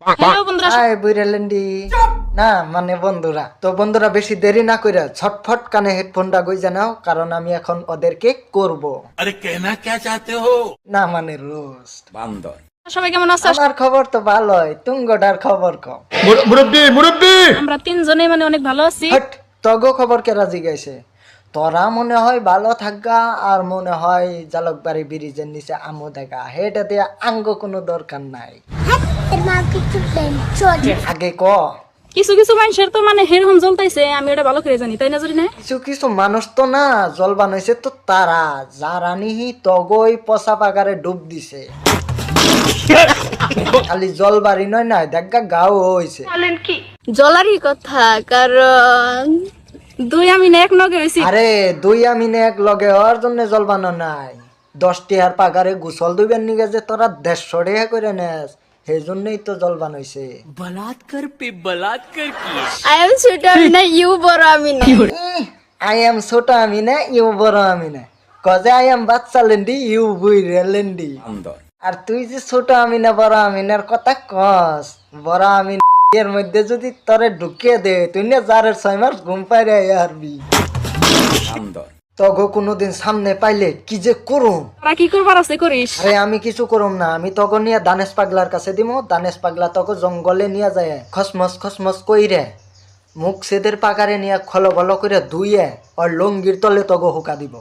Hello বন্ধুরা, high বুইরালেন্ডি না মানে বন্ধুরা তো বন্ধুরা বেশি দেরি না কইরা ছটফট কানে হেডফোনটা গইজা নাও কারণ আমি এখন ওদেরকে করব। अरे कहना क्या चाहते हो না মানে রোস্ট। बांदर সবাই কেমন আছো? আমার খবর তো ভালোই, তুঙ্গটার খবর কম। আমরা তিনজনে মানে অনেক ভালো আছি। হট তগো খবর কে রাজি গাইছে। তোরা মনে হয় ভালো থাকগা আর মনে হয় জালকবাড়ি ব্রিজের নিচে আমো দেখা হেটা দিয়ে আঙ্গ কোনো দরকার নাই। আগে ক কিছু কিছু মানুষের তো মানে হেরহম জ্বলতাইছে, আমি ওটা ভালো করে জানি, তাই না? জরি না কিছু কিছু মানুষ তো না জল বানাইছে তো তারা যারা নিহি তগই পচা পাগারে ডুব দিছে। খালি জল বাড়ি নয় না দেখা গাও হয়েছে। জলারই কথা, কারণ দুই আমি না এক নগে হইছি। আরে দুই আমিনে এক লগে হওয়ার জন্য জল বানো নাই 10টি আর পাগারে গোসল দুইবার নিগে যে তোরা 150 টাকা করে নেস সেই জন্যই তো জল বানাইছে। আই এম ছোট আমি না, ইউ বড় আমি না। আই এম ছোট আমি না ইউ বড় আমি না কজে আই এম বাচ্চা লেন্ডি ইউ বুইরে লেন্ডি। बांदर আর তুই যে ছোট আমিনা বড় আমিনার কথা কস, বড় আমিন এর মধ্যে যদি তোরে ঢুকিয়ে দে তুই না জারের 6 মাস ঘুম পাইরে আরবি। बांदर তগো কোনোদিন সামনে পাইলে কি যে করুম। তোরা কি করবার আছে করিস। আরে আমি কিছু করুম না, আমি তগো নিয়ে দানেশ পাগলার কাছে দিমু, দানেশ পাগলা তগো জঙ্গলে নিয়ে যায় খসমস কইরে মুখ সেদের পাকারে নিয়ে খলো বলো করে ধুইয়ে আর লঙ্গির তলে তগো হুকা দিব।